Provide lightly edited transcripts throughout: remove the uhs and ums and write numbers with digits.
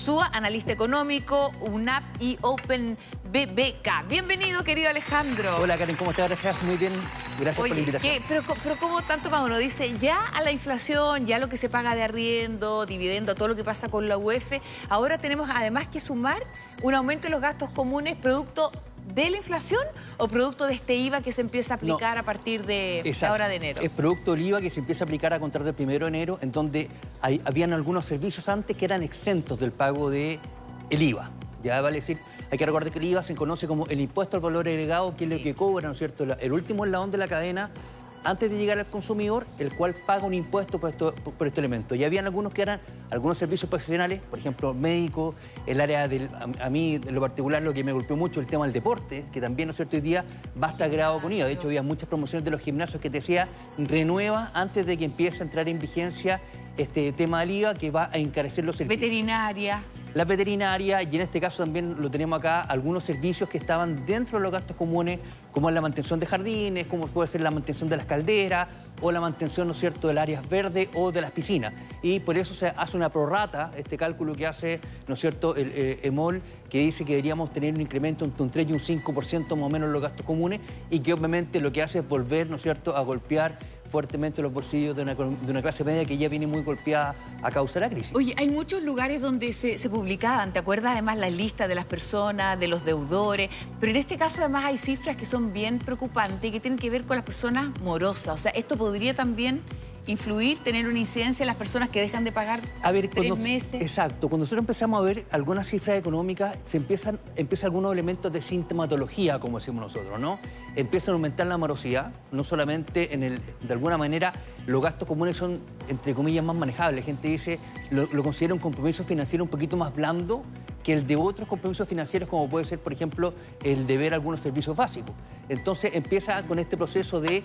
Ursúa, analista económico, UNAP y Open BBK. Bienvenido, querido Alejandro. Hola, Karen, ¿cómo estás? Gracias, muy bien. Gracias por la invitación. Pero ¿cómo tanto más uno dice? Ya a la inflación, ya lo que se paga de arriendo, dividendo, todo lo que pasa con la UEF, ahora tenemos además que sumar un aumento de los gastos comunes producto de la inflación o producto de este IVA que se empieza a aplicar a partir de ahora de enero. Es producto del IVA que se empieza a aplicar a contar del 1 de enero, en donde habían algunos servicios antes que eran exentos del pago del IVA. Ya vale decir, hay que recordar que el IVA se conoce como el impuesto al valor agregado, que es lo que cobra, ¿no es cierto?, el último eslabón de la cadena antes de llegar al consumidor, el cual paga un impuesto por este elemento. Y habían algunos que eran algunos servicios profesionales, por ejemplo, médicos, el área del... A mí, en lo particular, lo que me golpeó mucho el tema del deporte, que también, ¿no es cierto?, hoy día va a estar grabado con IVA. De hecho, había muchas promociones de los gimnasios que te decía, renueva antes de que empiece a entrar en vigencia este tema del IVA, que va a encarecer los servicios. Veterinaria. La veterinaria, y en este caso también lo tenemos acá, algunos servicios que estaban dentro de los gastos comunes, como la mantención de jardines, como puede ser la mantención de las calderas, o la mantención, ¿no es cierto?, del áreas verdes o de las piscinas. Y por eso se hace una prorrata, este cálculo que hace, ¿no es cierto?, el EMOL, que dice que deberíamos tener un incremento entre un 3 y un 5% más o menos en los gastos comunes, y que obviamente lo que hace es volver, ¿no es cierto?, a golpear fuertemente los bolsillos de una clase media que ya viene muy golpeada a causa de la crisis. Oye, hay muchos lugares donde se publicaban, ¿te acuerdas? Además, las listas de las personas, de los deudores, pero en este caso además hay cifras que son bien preocupantes y que tienen que ver con las personas morosas. O sea, esto podría también influir, tener una incidencia en las personas que dejan de pagar 3 meses. Exacto. Cuando nosotros empezamos a ver algunas cifras económicas, empiezan algunos elementos de sintomatología, como decimos nosotros, ¿no? Empiezan a aumentar la morosidad, no solamente de alguna manera los gastos comunes son, entre comillas, más manejables. La gente dice, lo considera un compromiso financiero un poquito más blando que el de otros compromisos financieros, como puede ser, por ejemplo, el deber algunos servicios básicos. Entonces empieza con este proceso de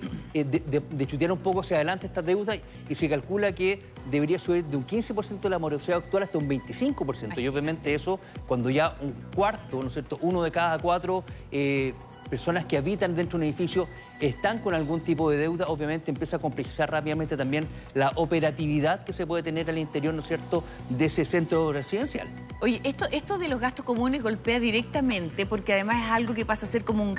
chutear un poco hacia adelante estas deudas y se calcula que debería subir de un 15% de la morosidad actual hasta un 25%. Y obviamente eso, cuando ya un cuarto, ¿no es cierto?, 1 de cada 4 personas que habitan dentro de un edificio están con algún tipo de deuda, obviamente empieza a complejizar rápidamente también la operatividad que se puede tener al interior, ¿no es cierto?, de ese centro residencial. Oye, esto de los gastos comunes golpea directamente porque además es algo que pasa a ser como un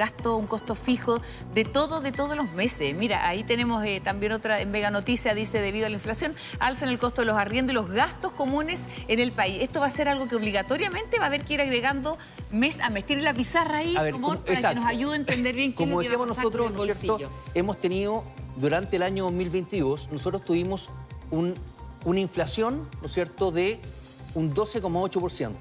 costo fijo de todos los meses. Mira, ahí tenemos también otra, en Mega Noticia dice, debido a la inflación, alzan el costo de los arriendos y los gastos comunes en el país. Esto va a ser algo que obligatoriamente va a haber que ir agregando mes a mes. Tiene la pizarra ahí, para que nos ayude a entender bien qué es lo que va a pasar con el bolsillo. Hemos tenido, durante el año 2022, nosotros tuvimos una inflación, ¿no es cierto?, de un 12,8%.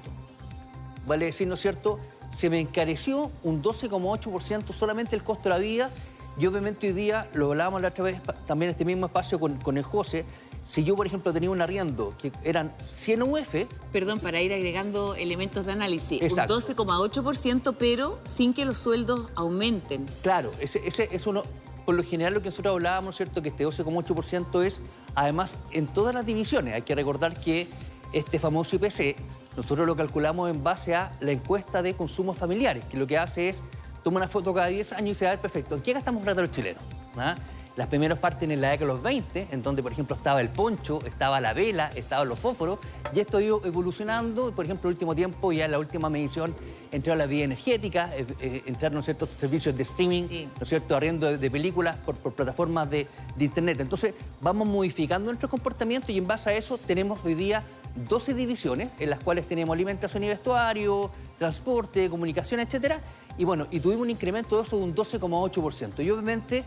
Vale decir, ¿no es cierto?, se me encareció un 12,8% solamente el costo de la vida, y obviamente hoy día, lo hablábamos la otra vez también en este mismo espacio con el José, si yo, por ejemplo, tenía un arriendo que eran 100 UF... Perdón, para ir agregando elementos de análisis. Exacto. Un 12,8%, pero sin que los sueldos aumenten. Claro, eso no... Por lo general lo que nosotros hablábamos, ¿cierto?, que este 12,8% es, además, en todas las divisiones. Hay que recordar que este famoso IPC, nosotros lo calculamos en base a la encuesta de consumos familiares, que lo que hace es, toma una foto cada 10 años y se va a ver perfecto. ¿En qué gastamos plata los chilenos? ¿Ah? Las primeras parten en la década de los 20, en donde, por ejemplo, estaba el poncho, estaba la vela, estaban los fósforos, y esto ha ido evolucionando. Por ejemplo, el último tiempo, ya en la última medición, entró la vía energética, entraron ciertos servicios de streaming, ¿no es cierto?, arriendo de películas por plataformas de internet. Entonces, vamos modificando nuestro comportamiento y en base a eso tenemos hoy día 12 divisiones, en las cuales tenemos alimentación y vestuario, transporte, comunicación, etcétera. Y bueno, y tuvimos un incremento de eso de un 12,8%. Y obviamente,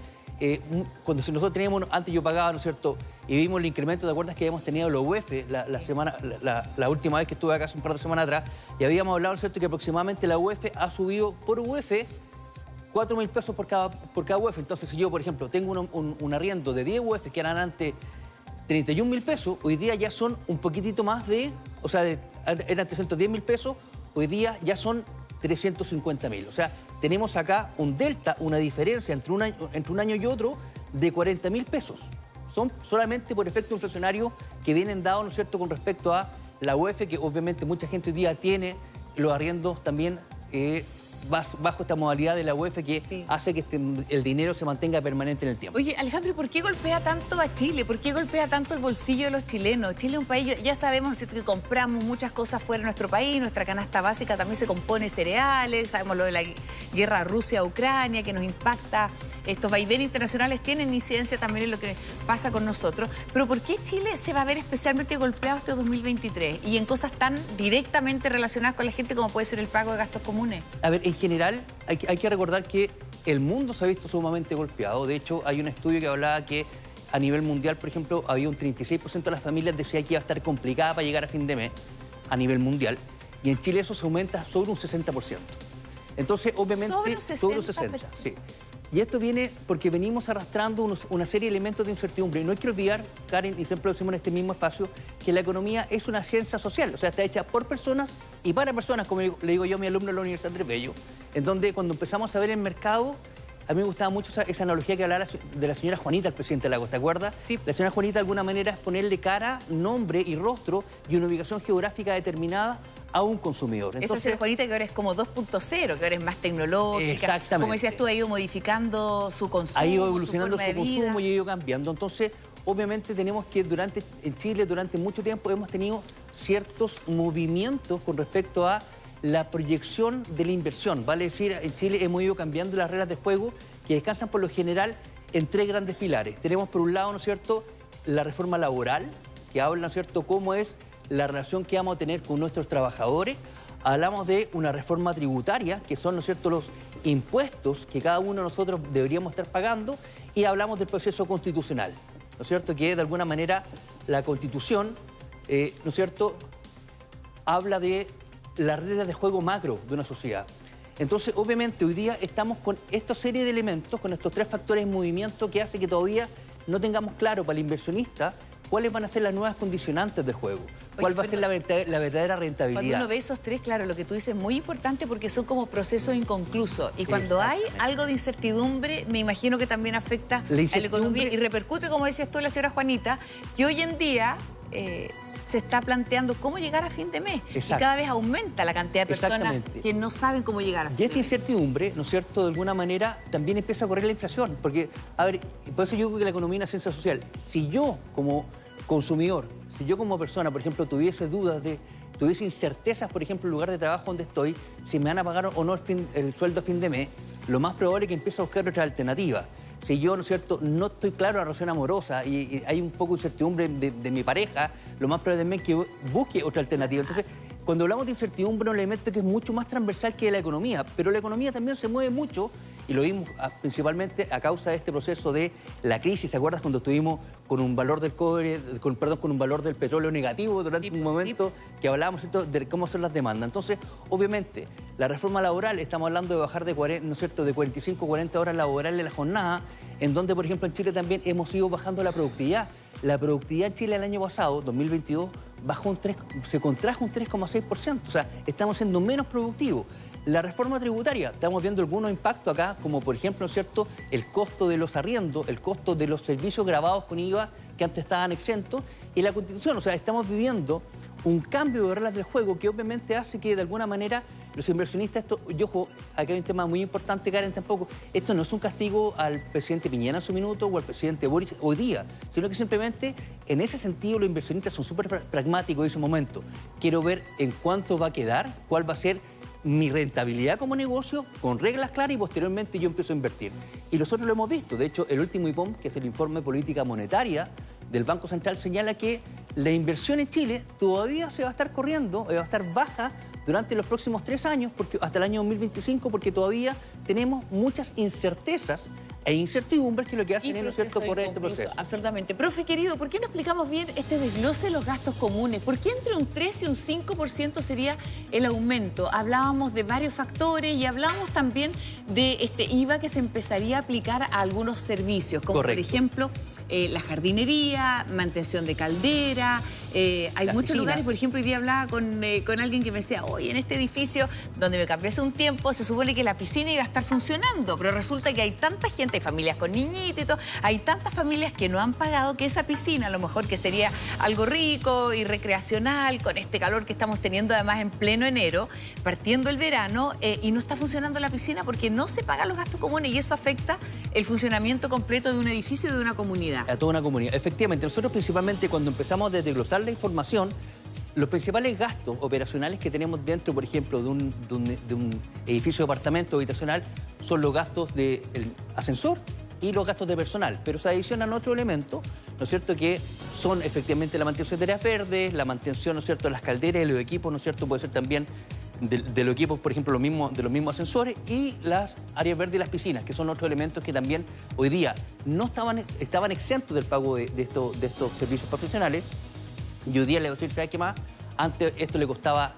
cuando nosotros teníamos, antes yo pagaba, ¿no es cierto?, y vimos el incremento, ¿te acuerdas que habíamos tenido los UF la última vez que estuve acá hace un par de semanas atrás? Y habíamos hablado, ¿no es cierto?, que aproximadamente la UF ha subido por UF 4.000 pesos por cada UF. Entonces, si yo, por ejemplo, tengo un arriendo de 10 UF que eran antes 31.000 pesos, hoy día ya son un poquitito más de, o sea, eran 310.000 pesos, hoy día ya son 350.000. O sea, tenemos acá un delta, una diferencia entre un año y otro de 40.000 pesos. Son solamente por efecto inflacionario que vienen dados, ¿no es cierto?, con respecto a la UF, que obviamente mucha gente hoy día tiene los arriendos también bajo esta modalidad de la UEF que Sí. hace que el dinero se mantenga permanente en el tiempo. Oye, Alejandro, ¿y por qué golpea tanto a Chile? ¿Por qué golpea tanto el bolsillo de los chilenos? Chile es un país, ya sabemos, ¿no es cierto?, que compramos muchas cosas fuera de nuestro país, nuestra canasta básica también se compone de cereales, sabemos lo de la guerra Rusia-Ucrania que nos impacta, estos vaivenes internacionales tienen incidencia también en lo que pasa con nosotros, pero ¿por qué Chile se va a ver especialmente golpeado este 2023 y en cosas tan directamente relacionadas con la gente como puede ser el pago de gastos comunes? A ver, en general hay que recordar que el mundo se ha visto sumamente golpeado. De hecho, hay un estudio que hablaba que a nivel mundial, por ejemplo, había un 36% de las familias decía que iba a estar complicada para llegar a fin de mes a nivel mundial. Y en Chile eso se aumenta sobre un 60%. Entonces, obviamente, sobre un 60%. Sí. Y esto viene porque venimos arrastrando una serie de elementos de incertidumbre. Y no hay que olvidar, Karen, y siempre lo decimos en este mismo espacio, que la economía es una ciencia social. O sea, está hecha por personas y para personas, como le digo yo a mi alumno de la Universidad Andrés Bello, en donde cuando empezamos a ver el mercado, a mí me gustaba mucho esa analogía que hablaba de la señora Juanita, el presidente Lagos, ¿te acuerdas? Sí. La señora Juanita de alguna manera es ponerle cara, nombre y rostro y una ubicación geográfica determinada a un consumidor. Entonces, esa señora Juanita que ahora es como 2.0, que ahora es más tecnológica. Exactamente. Como decías tú, ha ido modificando su consumo, Ha ido evolucionando su forma su de vida. consumo y ha ido cambiando. Entonces, obviamente tenemos que en Chile durante mucho tiempo hemos tenido ciertos movimientos con respecto a la proyección de la inversión. Vale decir, en Chile hemos ido cambiando las reglas de juego que descansan por lo general en tres grandes pilares. Tenemos por un lado, ¿no es cierto?, la reforma laboral, que habla, ¿no es cierto?, cómo es la relación que vamos a tener con nuestros trabajadores. Hablamos de una reforma tributaria, que son, ¿no es cierto?, los impuestos que cada uno de nosotros deberíamos estar pagando, y hablamos del proceso constitucional, ¿no es cierto?, que de alguna manera la Constitución, ¿no es cierto?, habla de las reglas de juego macro de una sociedad. Entonces, obviamente, hoy día estamos con esta serie de elementos, con estos tres factores en movimiento que hace que todavía no tengamos claro para el inversionista cuáles van a ser las nuevas condicionantes del juego, cuál va a ser la verdadera rentabilidad. Cuando uno ve esos tres, claro, lo que tú dices es muy importante porque son como procesos inconclusos. Y cuando hay algo de incertidumbre, me imagino que también afecta a la economía y repercute, como decías tú, la señora Juanita, que hoy en día se está planteando cómo llegar a fin de mes. Exacto. Y cada vez aumenta la cantidad de personas que no saben cómo llegar a fin de mes. Y esta incertidumbre, ¿no es cierto?, de alguna manera también empieza a correr la inflación. Porque, a ver, por eso yo creo que la economía es una ciencia social. Si yo, como consumidor, si yo como persona, por ejemplo, tuviese dudas tuviese incertezas, por ejemplo, en el lugar de trabajo donde estoy, si me van a pagar o no el sueldo a fin de mes, lo más probable es que empiece a buscar otra alternativa. Si yo, ¿no es cierto?, no estoy claro en la relación amorosa y hay un poco de incertidumbre de mi pareja, lo más probable también es que busque otra alternativa. Entonces, cuando hablamos de incertidumbre, un elemento que es mucho más transversal que la economía, pero la economía también se mueve mucho, y lo vimos principalmente a causa de este proceso de la crisis. ¿Se acuerdas cuando estuvimos con un valor del cobre, con un valor del petróleo negativo durante un momento que hablábamos, ¿cierto?, de cómo son las demandas? Entonces, obviamente, la reforma laboral, estamos hablando de bajar de 45 a 40 horas laborales la jornada, en donde, por ejemplo, en Chile también hemos ido bajando la productividad. La productividad en Chile el año pasado, 2022, se contrajo un 3,6%. O sea, estamos siendo menos productivos. La reforma tributaria, estamos viendo algunos impactos acá, como por ejemplo, ¿no es cierto?, el costo de los arriendos, el costo de los servicios grabados con IVA que antes estaban exentos, y la Constitución. O sea, estamos viviendo un cambio de reglas del juego que obviamente hace que de alguna manera los inversionistas, aquí hay un tema muy importante, Karen, tampoco, esto no es un castigo al presidente Piñera en su minuto o al presidente Boric hoy día, sino que simplemente en ese sentido los inversionistas son súper pragmáticos en ese momento. Quiero ver en cuánto va a quedar, cuál va a ser mi rentabilidad como negocio, con reglas claras, y posteriormente yo empiezo a invertir. Y nosotros lo hemos visto. De hecho, el último IPOM, que es el Informe de Política Monetaria del Banco Central, señala que la inversión en Chile todavía se va a estar corriendo, va a estar baja durante los próximos 3 años, hasta el año 2025, porque todavía tenemos muchas incertezas e incertidumbres que lo que hacen es, ¿no es cierto?, por este proceso. Absolutamente. Profe querido, ¿por qué no explicamos bien este desglose de los gastos comunes? ¿Por qué entre un 3 y un 5% sería el aumento? Hablábamos de varios factores y hablábamos también de este IVA que se empezaría a aplicar a algunos servicios, como por ejemplo la jardinería, mantención de caldera, Hay Las muchos lugares, piscinas. por ejemplo, hoy día hablaba con alguien que me decía, oye, en este edificio donde me cambié hace un tiempo, se supone que la piscina iba a estar funcionando, pero resulta que hay tanta gente, hay familias con niñitos y todo, hay tantas familias que no han pagado que esa piscina, a lo mejor que sería algo rico y recreacional, con este calor que estamos teniendo además en pleno enero, partiendo el verano, y no está funcionando la piscina porque no se pagan los gastos comunes y eso afecta el funcionamiento completo de un edificio y de una comunidad. A toda una comunidad. Efectivamente, nosotros principalmente cuando empezamos a desglosar la información, los principales gastos operacionales que tenemos dentro, por ejemplo, de un edificio de apartamento habitacional, son los gastos del ascensor y los gastos de personal. Pero se adicionan otros elementos, ¿no es cierto?, que son efectivamente la mantención de áreas verdes, la mantención, ¿no es cierto?, de las calderas, de los equipos, ¿no es cierto?, puede ser también de los equipos, por ejemplo, de los mismos ascensores y las áreas verdes y las piscinas, que son otros elementos que también hoy día no estaban exentos del pago de estos servicios profesionales. Y hoy día le voy a decir, ¿sabes qué más? Antes esto le costaba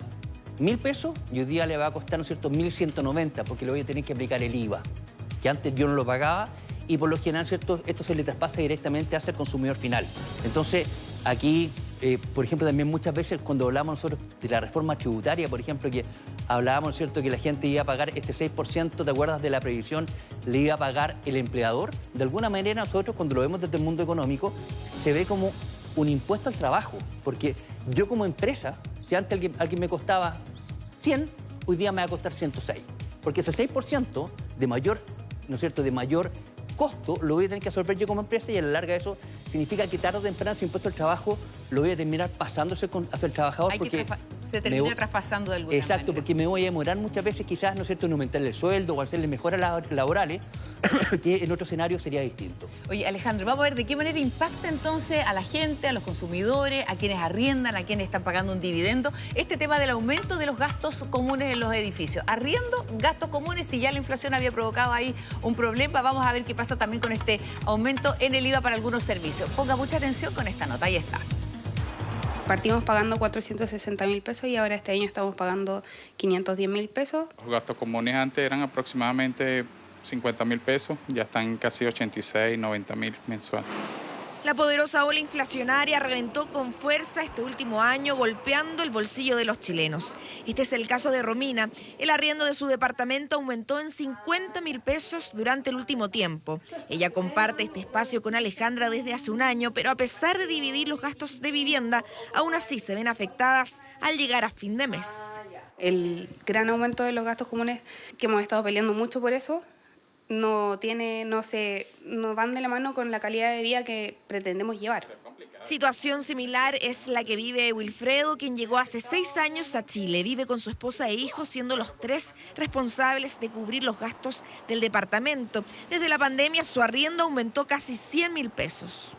1.000 pesos y hoy día le va a costar, ¿no es cierto?, 1.190, porque le voy a tener que aplicar el IVA, que antes yo no lo pagaba y por lo general, ¿cierto?, esto se le traspasa directamente hacia el consumidor final. Entonces, aquí, por ejemplo, también muchas veces cuando hablamos nosotros de la reforma tributaria, por ejemplo, que hablábamos, ¿cierto?, que la gente iba a pagar este 6%, ¿te acuerdas de la previsión? Le iba a pagar el empleador. De alguna manera nosotros, cuando lo vemos desde el mundo económico, se ve como un impuesto al trabajo, porque yo como empresa, si antes alguien me costaba 100, hoy día me va a costar 106, porque ese 6% de mayor, ¿no es cierto?, de mayor costo lo voy a tener que absorber yo como empresa y a la larga eso significa que tarde o temprano ese impuesto al trabajo lo voy a terminar pasándose hacia el trabajador porque se termina traspasando de alguna manera. Exacto, porque me voy a demorar muchas veces quizás, ¿no es cierto?, en aumentarle el sueldo o hacerle mejoras laborales, que en otro escenario sería distinto. Oye, Alejandro, vamos a ver de qué manera impacta entonces a la gente, a los consumidores, a quienes arriendan, a quienes están pagando un dividendo, este tema del aumento de los gastos comunes en los edificios. Arriendo, gastos comunes, si ya la inflación había provocado ahí un problema, vamos a ver qué pasa también con este aumento en el IVA para algunos servicios. Ponga mucha atención con esta nota, ahí está. Partimos pagando 460.000 pesos y ahora este año estamos pagando 510.000 pesos. Los gastos comunes antes eran aproximadamente 50.000 pesos, ya están casi 86, 90.000 mensual. La poderosa ola inflacionaria reventó con fuerza este último año, golpeando el bolsillo de los chilenos. Este es el caso de Romina. El arriendo de su departamento aumentó en 50.000 pesos durante el último tiempo. Ella comparte este espacio con Alejandra desde hace un año, pero a pesar de dividir los gastos de vivienda, aún así se ven afectadas al llegar a fin de mes. El gran aumento de los gastos comunes, que hemos estado peleando mucho por eso, no van de la mano con la calidad de vida que pretendemos llevar. Situación similar es la que vive Wilfredo, quien llegó hace 6 años a Chile. Vive con su esposa e hijos, siendo los 3 responsables de cubrir los gastos del departamento. Desde la pandemia, su arriendo aumentó casi 100.000 pesos.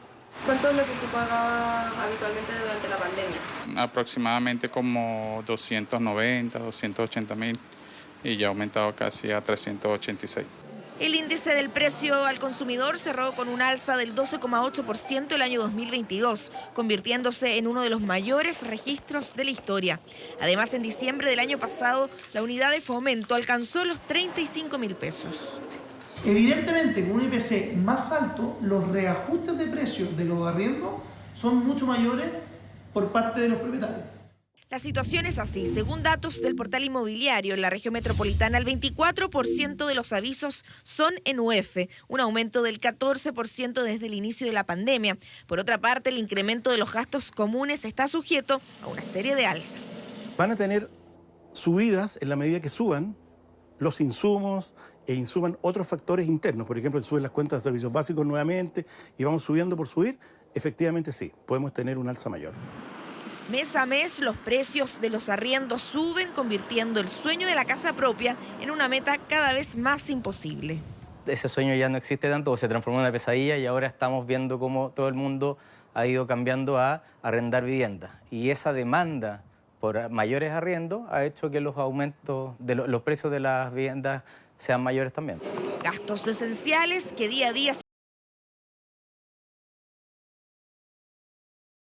¿Cuánto es lo que tú pagabas habitualmente durante la pandemia? Aproximadamente como 290, 280.000 y ya ha aumentado casi a 386. El índice del precio al consumidor cerró con un alza del 12,8% el año 2022, convirtiéndose en uno de los mayores registros de la historia. Además, en diciembre del año pasado, la unidad de fomento alcanzó los 35.000 pesos. Evidentemente, con un IPC más alto, los reajustes de precios de los arriendos son mucho mayores por parte de los propietarios. La situación es así. Según datos del portal inmobiliario, en la región metropolitana, el 24% de los avisos son en UF, un aumento del 14% desde el inicio de la pandemia. Por otra parte, el incremento de los gastos comunes está sujeto a una serie de alzas. Van a tener subidas en la medida que suban los insumos e insuman otros factores internos. Por ejemplo, suben las cuentas de servicios básicos nuevamente y vamos subiendo por subir. Efectivamente, sí, podemos tener un alza mayor. Mes a mes, los precios de los arriendos suben, convirtiendo el sueño de la casa propia en una meta cada vez más imposible. Ese sueño ya no existe tanto, o se transformó en una pesadilla y ahora estamos viendo cómo todo el mundo ha ido cambiando a arrendar viviendas. Y esa demanda por mayores arriendos ha hecho que los aumentos de los precios de las viviendas sean mayores también. Gastos esenciales que día a día